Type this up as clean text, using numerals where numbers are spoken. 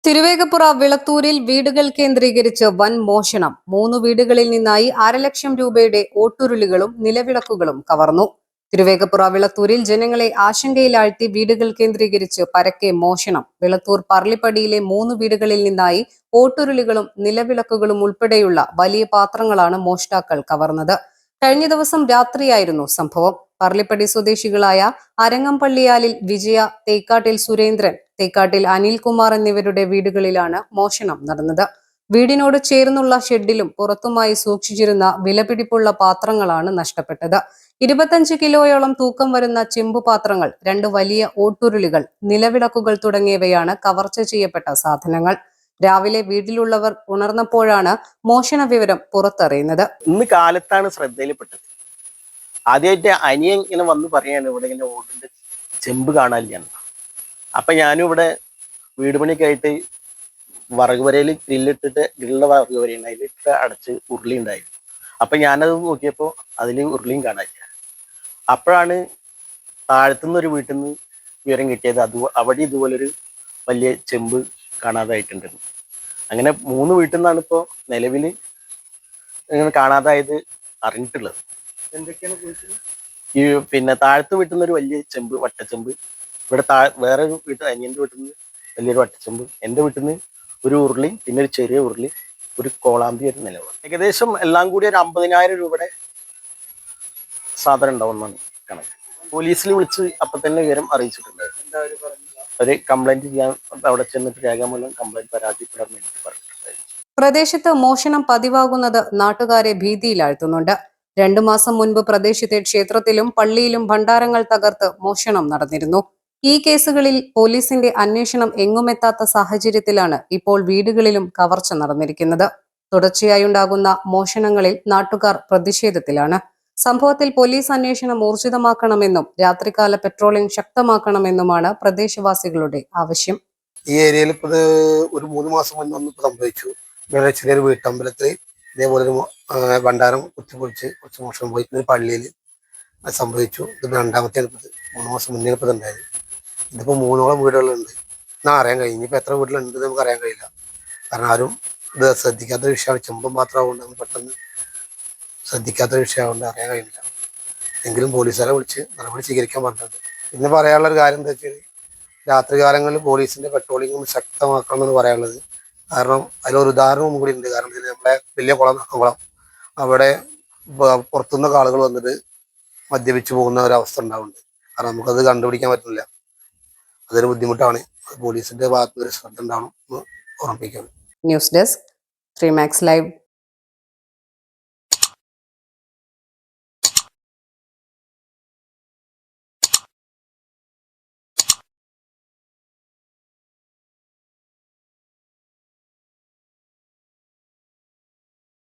തിരുവേഗപ്പുറ വിളത്തൂരിൽ വീടുകൾ കേന്ദ്രീകരിച്ച് വൻ മോഷണം. 3 വീടുകളിൽ നിന്നായി 1,00,000 രൂപയുടെ ഓട്ടുരുളികളും നിലവിളക്കുകളും കവർന്നു. തിരുവേഗപ്പുറ വിളത്തൂരിൽ ജനങ്ങളെ ആശങ്കയിലാഴ്ത്തി വീടുകൾ കേന്ദ്രീകരിച്ച് പരക്കെ മോഷണം. വിളത്തൂർ പറളിപ്പടിയിലെ 3 വീടുകളിൽ നിന്നായി ഓട്ടുരുളികളും നിലവിളക്കുകളും ഉൾപ്പെടെയുള്ള വലിയ പാത്രങ്ങളാണ് മോഷ്ടാക്കൾ കവർന്നത്. കഴിഞ്ഞ ദിവസം രാത്രിയായിരുന്നു സംഭവം. പറളിപ്പടി സ്വദേശികളായ അരങ്ങംപള്ളിയാലിൽ വിജയ, തേക്കാട്ടിൽ സുരേന്ദ്രൻ, തേക്കാട്ടിൽ അനിൽകുമാർ എന്നിവരുടെ വീടുകളിലാണ് മോഷണം നടന്നത്. വീടിനോട് ചേർന്നുള്ള ഷെഡിലും പുറത്തുമായി സൂക്ഷിച്ചിരുന്ന വിലപിടിപ്പുള്ള പാത്രങ്ങളാണ് നഷ്ടപ്പെട്ടത്. 25 കിലോയോളം തൂക്കം വരുന്ന ചെമ്പുപാത്രങ്ങൾ, 2 വലിയ ഓട്ടുരുളികൾ, നിലവിളക്കുകൾ തുടങ്ങിയവയാണ് കവർച്ച ചെയ്യപ്പെട്ട സാധനങ്ങൾ. രാവിലെ വീട്ടിലുള്ളവർ ഉണർന്നപ്പോഴാണ് മോഷണ വിവരം പുറത്തറിയുന്നത്. ഇന്ന് കാലത്താണ് ശ്രദ്ധയിൽപ്പെട്ടത്. ആദ്യമായിട്ട് അനിയൻ ഇങ്ങനെ വന്ന് പറയാണ് ഇവിടെ ഇങ്ങനെ ഓടിന്റെ ചെമ്പ് കാണാനില്ല. അപ്പൊ ഞാനും ഇവിടെ വീട് പണിയൊക്കെ ആയിട്ട് വറക് വരയിൽ ഗ്രില്ലിട്ടിട്ട് ഗ്രില്ലുള്ള വറക് വരയുണ്ട്, അതിലിട്ട് അടച്ച് ഉരുളി ഉണ്ടായിരുന്നു. അപ്പൊ ഞാനത് നോക്കിയപ്പോൾ അതിൽ ഉരുളിയും കാണാനില്ല. അപ്പോഴാണ് താഴത്തുനിന്നൊരു വീട്ടിൽ നിന്ന് വിവരം കിട്ടിയത്, അവിടെ ഇതുപോലൊരു വലിയ ചെമ്പ് കാണാതായിട്ടുണ്ടെന്ന്. അങ്ങനെ 3 വീട്ടിൽ നിന്നാണ് ഇപ്പോൾ നിലവിൽ ഇങ്ങനെ കാണാതായത് അറിഞ്ഞിട്ടുള്ളത്. എന്തൊക്കെയാണ് ഈ താഴത്ത് വീട്ടിൽ നിന്ന് ഒരു വലിയ ചെമ്പ്, വട്ടച്ചെമ്പ്, ഇവിടെ വേറെ വീട്ടിൽ അനിയന്റെ വീട്ടിൽ നിന്ന് വലിയൊരു വട്ടച്ചെമ്പ്, എൻ്റെ വീട്ടിൽ നിന്ന് ഒരു ഉരുളി, പിന്നെ ഒരു ചെറിയ ഉരുളി, ഒരു കോളാമ്പി, ഒരു നിലവിളക്ക്. ഏകദേശം എല്ലാം കൂടി ഒരു 50,000 രൂപയുടെ സാധനം ഉണ്ടാവുമെന്നാണ് കണക്ക്. പോലീസിൽ വിളിച്ച് അപ്പം തന്നെ വിവരം അറിയിച്ചിട്ടുണ്ടായിരുന്നു. ഒരു കംപ്ലൈന്റ് ചെയ്യാൻ അവിടെ ചെന്നിട്ട് രേഖാമൂലം കംപ്ലൈന്റ് പരാതിപ്പെടാൻ വേണ്ടി പറഞ്ഞിട്ടുണ്ടായിരുന്നു. പ്രദേശത്ത് മോഷണം പതിവാകുന്നത് നാട്ടുകാരെ ഭീതിയിലാഴ്ത്തുന്നുണ്ട്. 2 മാസം മുൻപ് പ്രദേശത്തെ ക്ഷേത്രത്തിലും പള്ളിയിലും ഭണ്ഡാരങ്ങൾ തകർത്ത് മോഷണം നടന്നിരുന്നു. ഈ കേസുകളിൽ പോലീസിന്റെ അന്വേഷണം എങ്ങുമെത്താത്ത സാഹചര്യത്തിലാണ് ഇപ്പോൾ വീടുകളിലും കവർച്ച നടന്നിരിക്കുന്നത്. തുടർച്ചയായുണ്ടാകുന്ന മോഷണങ്ങളിൽ നാട്ടുകാർ പ്രതിഷേധത്തിലാണ്. സംഭവത്തിൽ പോലീസ് അന്വേഷണം ഊർജിതമാക്കണമെന്നും രാത്രികാല പെട്രോളിംഗ് ശക്തമാക്കണമെന്നുമാണ് പ്രദേശവാസികളുടെ ആവശ്യം. ഈ ഏരിയയിൽ ഇപ്പോൾ ഒരു 3 മാസം മുന്നേ ഒന്ന് സംഭവിച്ചു. ഇവിടെ ചെറിയൊരു വീട്ടമ്പലത്തിൽ ഇതേപോലെ ഒരു ഭണ്ഡാരം കുത്തിപ്പൊളിച്ച് കുറച്ച് മോഷണം പോയി. ഒരു പള്ളിയിൽ അത് സംഭവിച്ചു. ഇത് 2ാമത്തെ 3 മാസം മുന്നേ ഇപ്പോൾ ഉണ്ടായത്. ഇതിപ്പോൾ 3ഓളം വീടുകളുണ്ട്. എന്നാൽ അറിയാൻ കഴിയും. ഇനിയിപ്പോൾ എത്ര വീട്ടിലുണ്ട് നമുക്ക് അറിയാൻ കഴിയില്ല. കാരണം ആരും ഇത് ശ്രദ്ധിക്കാത്തൊരു വിഷയമാണ്. ചെമ്പും മാത്രമാവുകൊണ്ട് പെട്ടെന്ന് ശ്രദ്ധിക്കാത്തൊരു വിഷയമാകൊണ്ട് അറിയാൻ കഴിയില്ല. എങ്കിലും പോലീസുകാരെ വിളിച്ച് നടപടി സ്വീകരിക്കാൻ പറഞ്ഞിട്ടുണ്ട്. പിന്നെ പറയാനുള്ളൊരു കാര്യം എന്താ വെച്ചാൽ, രാത്രി കാലങ്ങളിൽ പോലീസിന്റെ പെട്രോളിംഗ് ശക്തമാക്കണം എന്ന് പറയാനുള്ളത്. കാരണം അതിലൊരു ഉദാഹരണവും കൂടി ഉണ്ട്. കാരണം നമ്മളെ വലിയ കുളം, നക്കുളം, അവിടെ പുറത്തുനിന്നൊക്കെ ആളുകൾ വന്നിട്ട് മദ്യപിച്ച് പോകുന്ന ഒരവസ്ഥ ഉണ്ടാവുന്നുണ്ട്. കാരണം നമുക്കത് കണ്ടുപിടിക്കാൻ പറ്റില്ല. അതൊരു ബുദ്ധിമുട്ടാണ്. പോലീസിന്റെ ഭാഗത്ത് ഒരു ശ്രദ്ധ ഉണ്ടാവണം എന്ന് ഓർമ്മിപ്പിക്കണം. News desk 3 Max Live.